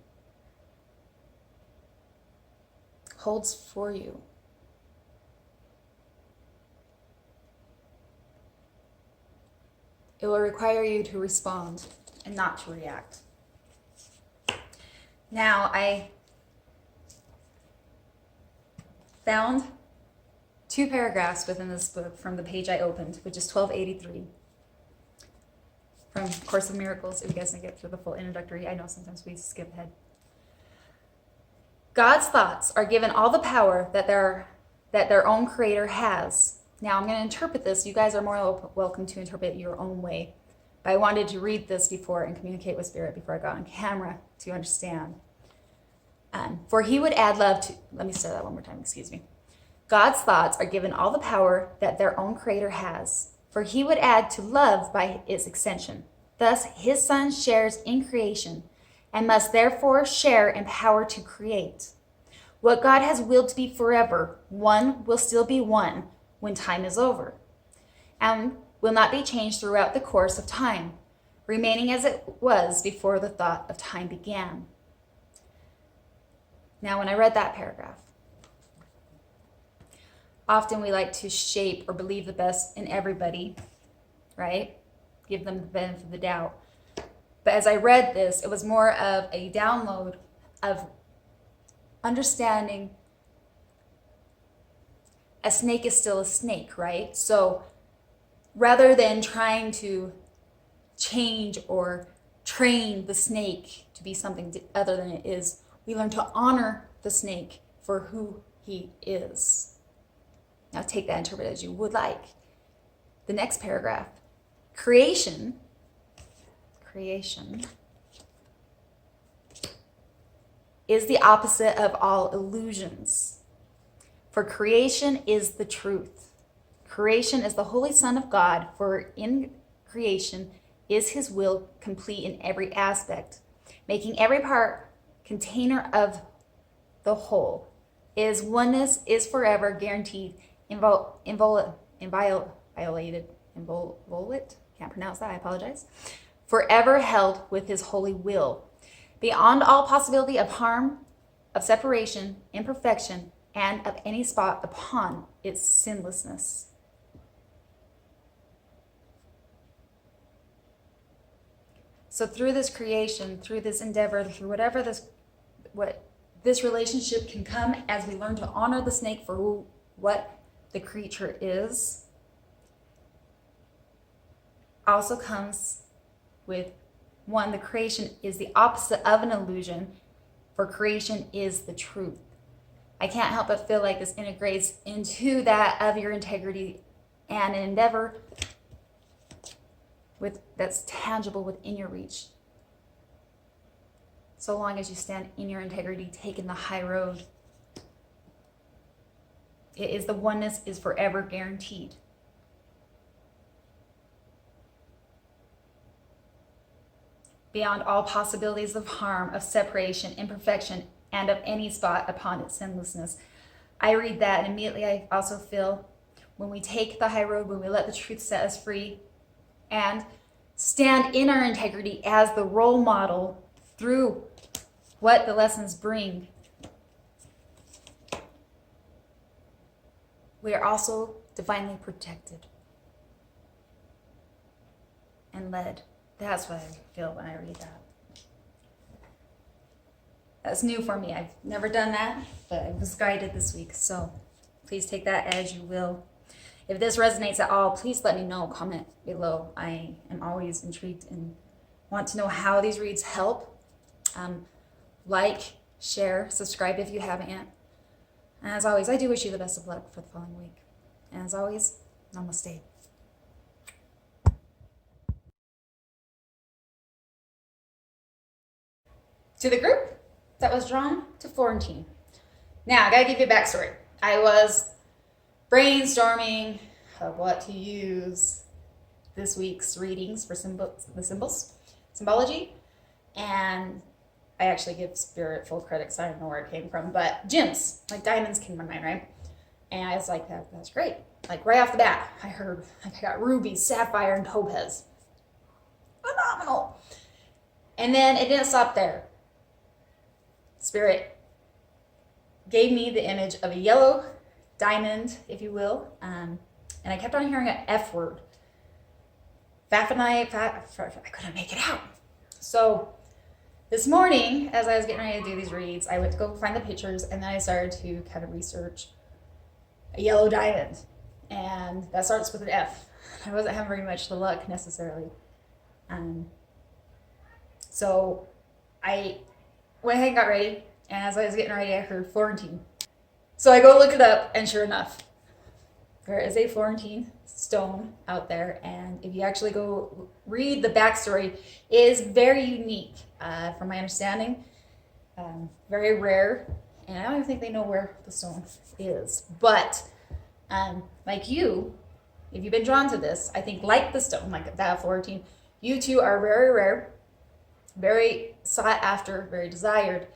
holds for you. It will require you to respond and not to react. Now, I found 2 paragraphs within this book from the page I opened, which is 1283. From Course of Miracles, if you guys didn't get through the full introductory, I know sometimes we skip ahead. God's thoughts are given all the power that their own creator has. Now I'm going to interpret this. You guys are more welcome to interpret it your own way. But I wanted to read this before and communicate with Spirit before I got on camera to understand. For he would add love to, let me say that one more time, excuse me. God's thoughts are given all the power that their own creator has. For he would add to love by its extension. Thus, his son shares in creation and must therefore share in power to create. What God has willed to be forever, one will still be one when time is over, and will not be changed throughout the course of time, remaining as it was before the thought of time began. Now, when I read that paragraph, often we like to shape or believe the best in everybody, right? Give them the benefit of the doubt. But as I read this, it was more of a download of understanding a snake is still a snake, right? So rather than trying to change or train the snake to be something other than it is, we learn to honor the snake for who he is. Now take that, interpret it as you would like. The next paragraph. Creation is the opposite of all illusions. For creation is the truth. Creation is the Holy Son of God, for in creation is his will complete in every aspect, making every part container of the whole. His oneness is forever guaranteed, inviolate, can't pronounce that, I apologize, forever held with his holy will, beyond all possibility of harm, of separation, imperfection, and of any spot upon its sinlessness. So through this creation, through this endeavor, through what this relationship can come as we learn to honor the snake for what the creature is, also comes with one, the creation is the opposite of an illusion, for creation is the truth. I can't help but feel like this integrates into that of your integrity and an endeavor that's tangible within your reach. So long as you stand in your integrity, taking the high road, it is the oneness is forever guaranteed. Beyond all possibilities of harm, of separation, imperfection, and of any spot upon its sinlessness. I read that and immediately I also feel when we take the high road, when we let the truth set us free and stand in our integrity as the role model through what the lessons bring, we are also divinely protected. and led. That's what I feel when I read that. That's new for me. I've never done that, but I was guided this week. So please take that as you will. If this resonates at all, please let me know. Comment below. I am always intrigued and want to know how these reads help. Like, share, subscribe if you haven't yet. And as always, I do wish you the best of luck for the following week. And as always, namaste. To the group that was drawn to Florentine. Now, I gotta give you a backstory. I was brainstorming of what to use this week's readings for symbology, and I actually give Spirit full credit because I don't know where it came from, but gems, like diamonds came to my mind, right? And I was like, that's great. Like right off the bat, I heard I got ruby, sapphire, and topaz. Phenomenal. And then it didn't stop there. Spirit gave me the image of a yellow diamond, if you will, and I kept on hearing an F word. Faffinite, I couldn't make it out. So this morning, as I was getting ready to do these reads, I went to go find the pictures, and then I started to kind of research a yellow diamond, and that starts with an F. I wasn't having very much luck necessarily. So I went ahead and got ready, and as I was getting ready, I heard Florentine. So I go look it up, and sure enough, there is a Florentine stone out there, and if you actually go read the backstory, it is very unique, from my understanding, very rare, and I don't even think they know where the stone is. But like you, if you've been drawn to this, I think like the stone, like that Florentine, you two are very rare, very sought after, very desired.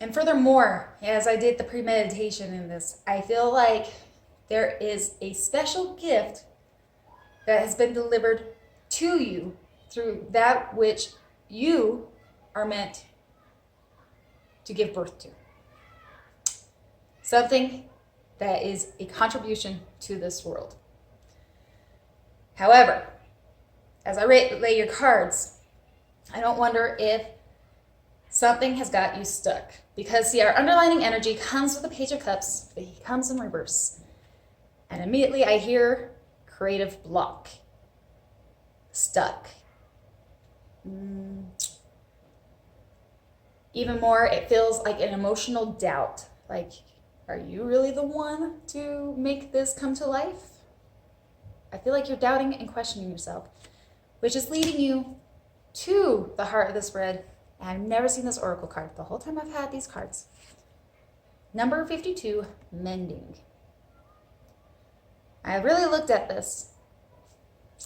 And furthermore, as I did the premeditation in this, I feel like there is a special gift that has been delivered to you through that which you are meant to give birth to. Something that is a contribution to this world. However, as I lay your cards, I don't wonder if something has got you stuck. Because see, our underlining energy comes with the Page of Cups, but he comes in reverse. And immediately I hear creative block. Stuck. Even more, it feels like an emotional doubt. Like, are you really the one to make this come to life? I feel like you're doubting and questioning yourself, which is leading you to the heart of the spread. And I've never seen this oracle card the whole time I've had these cards. Number 52, mending. I really looked at this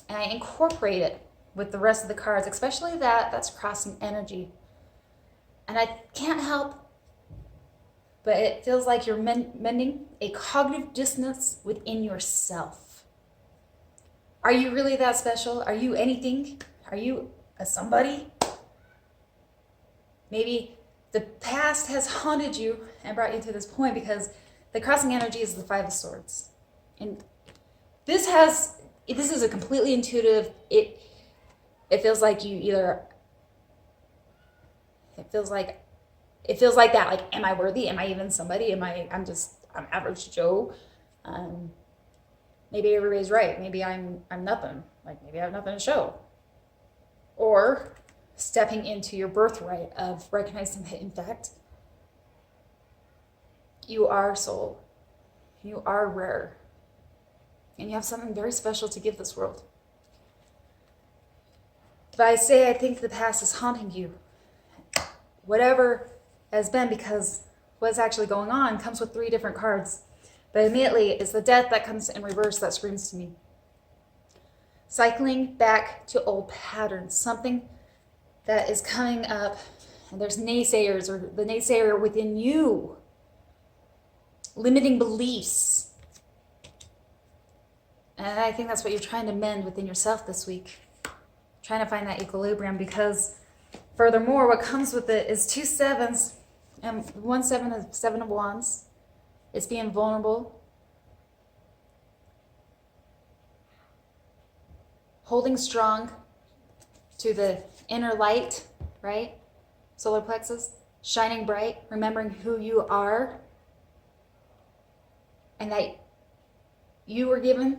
and I incorporate it with the rest of the cards, especially that's crossing energy. And I can't help, but it feels like you're mending a cognitive dissonance within yourself. Are you really that special? Are you anything? Are you a somebody? Maybe the past has haunted you and brought you to this point, because the crossing energy is the Five of Swords. And this is a completely intuitive, it feels like you either, it feels like that, like, am I worthy? Am I even somebody? I'm average Joe. Maybe everybody's right. Maybe I'm nothing. Like, maybe I have nothing to show. Or stepping into your birthright of recognizing that, in fact, you are soul. You are rare. And you have something very special to give this world. But I think the past is haunting you. Whatever has been, because what's actually going on comes with 3 different cards. But immediately, it's the death that comes in reverse that screams to me. Cycling back to old patterns. Something that is coming up, and there's naysayers, or the naysayer within you. Limiting beliefs. And I think that's what you're trying to mend within yourself this week. Trying to find that equilibrium, because furthermore, what comes with it is 2 sevens, and 1 7 is 7 of Wands. It's being vulnerable. holding strong to the inner light, right? Solar plexus, shining bright, remembering who you are, and that you were given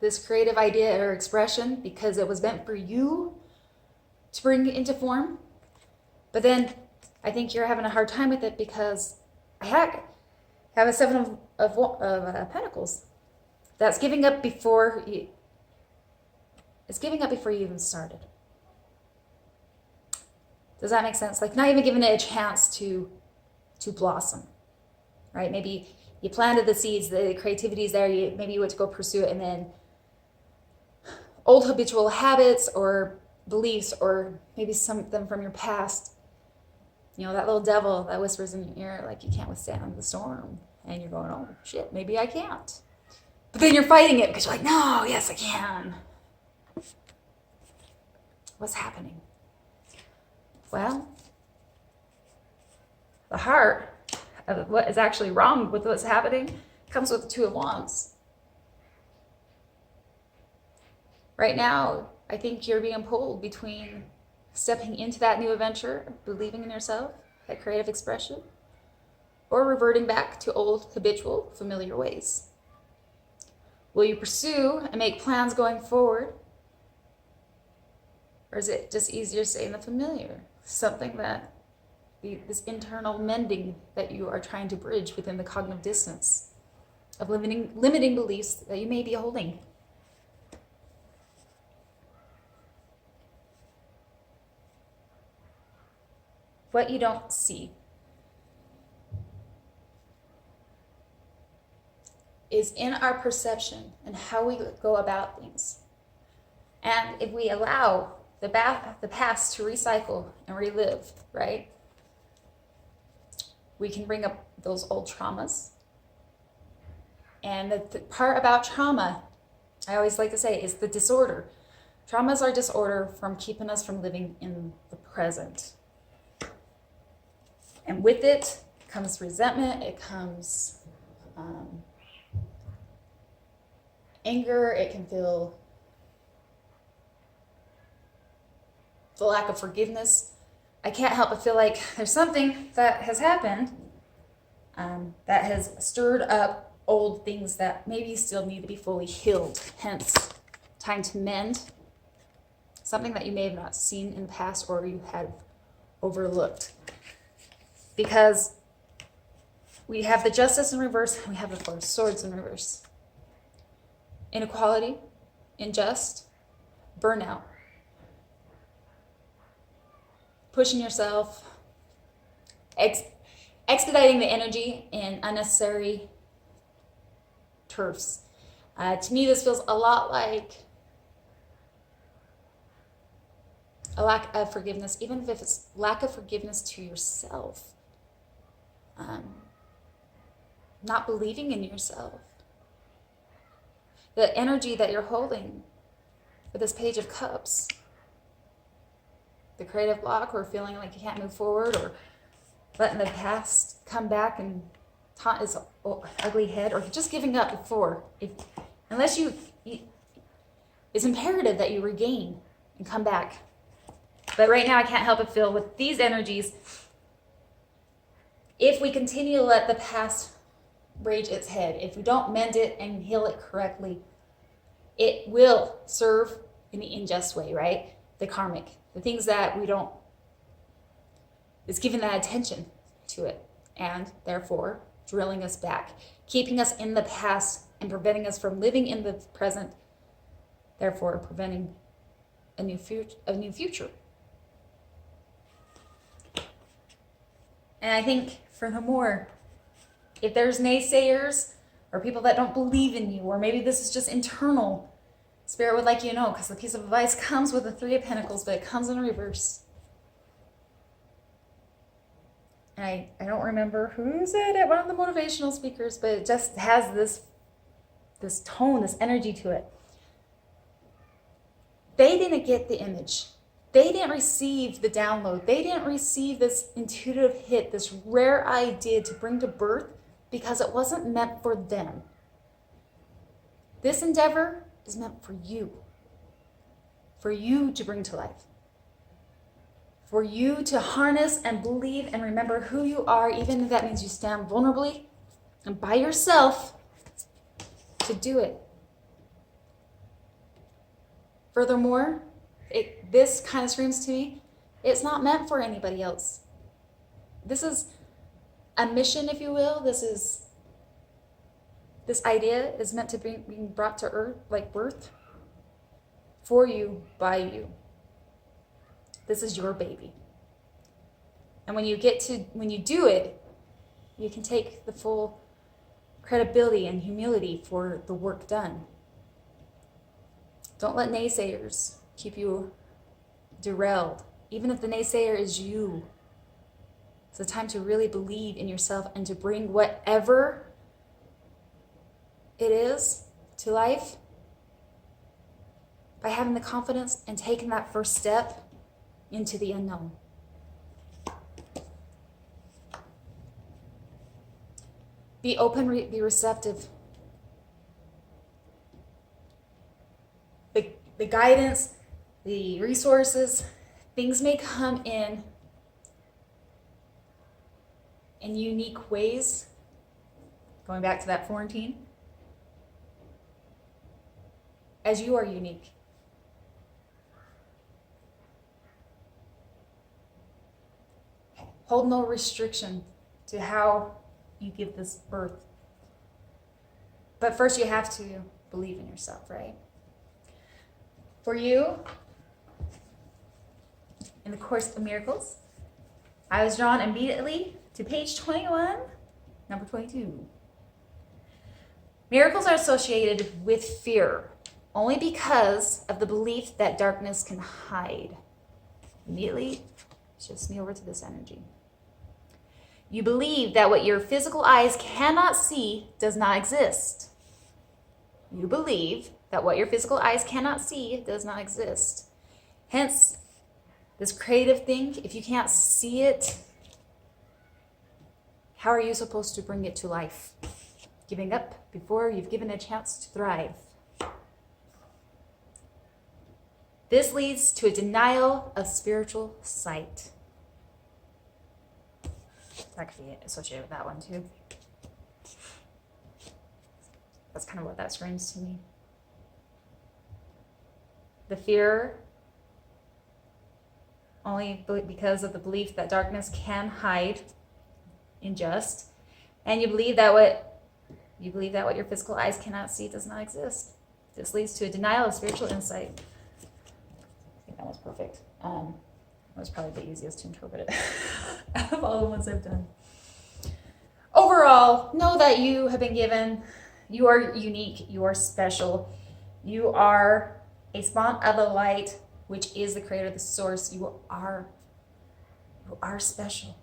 this creative idea or expression because it was meant for you to bring into form. But then I think you're having a hard time with it because I have a Seven of Pentacles. That's giving up before you. It's giving up before you even started. Does that make sense? Like not even giving it a chance to blossom, right? Maybe you planted the seeds, the creativity is there. Maybe you went to go pursue it, and then old habitual habits or beliefs, or maybe something from your past. You know, that little devil that whispers in your ear, like you can't withstand the storm. And you're going, oh shit, maybe I can't. But then you're fighting it because you're like, no, yes, I can. What's happening? Well, the heart of what is actually wrong with what's happening comes with the Two of Wands. Right now, I think you're being pulled between stepping into that new adventure, believing in yourself, that creative expression, or reverting back to old, habitual, familiar ways. Will you pursue and make plans going forward? Or is it just easier to stay in the familiar? Something that, this internal mending that you are trying to bridge within the cognitive distance of limiting beliefs that you may be holding. What you don't see is in our perception and how we go about things. And if we allow the past to recycle and relive, right? We can bring up those old traumas. And the part about trauma, I always like to say, is the disorder. Traumas are disorder from keeping us from living in the present. And with it comes resentment, it comes anger, it can feel the lack of forgiveness. I can't help but feel like there's something that has happened that has stirred up old things that maybe still need to be fully healed. Hence, time to mend. Something that you may have not seen in the past or you had overlooked. Because we have the Justice in reverse and we have the Four of Swords in reverse. Inequality, unjust, burnout. Pushing yourself, expediting the energy in unnecessary turfs. To me, this feels a lot like a lack of forgiveness, even if it's lack of forgiveness to yourself. Not believing in yourself. The energy that you're holding with this Page of Cups, the creative block, or feeling like you can't move forward, or letting the past come back and taunt its ugly head, or just giving up before. Unless it's imperative that you regain and come back. But right now I can't help but feel with these energies, if we continue to let the past rage its head, if we don't mend it and heal it correctly, it will serve in the unjust way, right? The karmic, the things that we don't, it's giving that attention to it, and therefore drilling us back, keeping us in the past and preventing us from living in the present, therefore preventing a new future. And I think furthermore, if there's naysayers or people that don't believe in you, or maybe this is just internal, Spirit would like you to know, because the piece of advice comes with the Three of Pentacles, but it comes in reverse. And I don't remember who said it, one of the motivational speakers, but it just has this tone, this energy to it. They didn't get the image. They didn't receive the download. They didn't receive this intuitive hit, this rare idea to bring to birth, because it wasn't meant for them. This endeavor is meant for you. for you to bring to life. For you to harness and believe and remember who you are, even if that means you stand vulnerably and by yourself to do it. Furthermore, this kind of screams to me, it's not meant for anybody else. This is a mission, if you will. This idea is meant to be being brought to earth, like birth, for you, by you. This is your baby. And when you do it, you can take the full credibility and humility for the work done. Don't let naysayers keep you derailed, even if the naysayer is you. It's a time to really believe in yourself and to bring whatever it is to life by having the confidence and taking that first step into the unknown. Be open, be receptive. The guidance, the resources, things may come in unique ways. Going back to that Florentine, as you are unique. Hold no restriction to how you give this birth. But first you have to believe in yourself, right? For you, in the Course of Miracles, I was drawn immediately to page 21, number 22. Miracles are associated with fear only because of the belief that darkness can hide. Immediately shifts me over to this energy. You believe that what your physical eyes cannot see does not exist. You believe that what your physical eyes cannot see does not exist. Hence, this creative thing, if you can't see it, how are you supposed to bring it to life? Giving up before you've given a chance to thrive. This leads to a denial of spiritual sight. That could be associated with that one too. That's kind of what that screams to me. The fear, only because of the belief that darkness can hide injustice, and you believe that what your physical eyes cannot see does not exist. This leads to a denial of spiritual insight. I think that was perfect. That was probably the easiest to interpret it out of all the ones I've done. Overall, know that you have been given, you are unique, you are special, you are a spawn of the light, which is the creator, the source. You are special.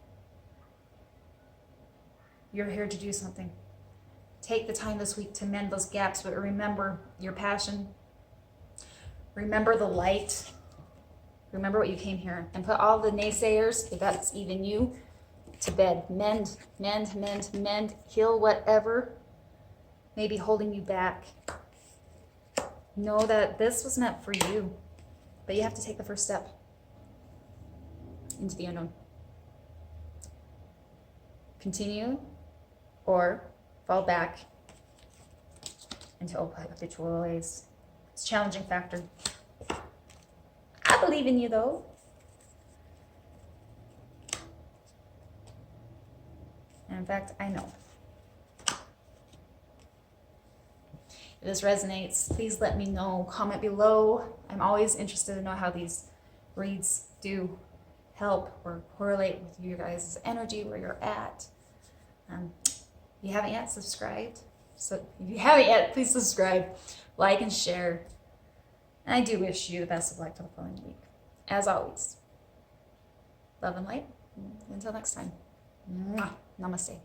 You're here to do something. Take the time this week to mend those gaps, but remember your passion. Remember the light. Remember what you came here, and put all the naysayers, if that's even you, to bed. Mend, heal whatever may be holding you back. Know that this was meant for you, but you have to take the first step into the unknown. Continue or fall back into habitual ways. It's a challenging factor. I believe in you, though. And in fact, I know. If this resonates, please let me know. Comment below. I'm always interested to know how these reads do help or correlate with you guys' energy, where you're at. If you haven't yet, subscribed. So if you haven't yet, please subscribe, like, and share. And I do wish you the best of luck for the following week. As always, love and light. Until next time. Namaste.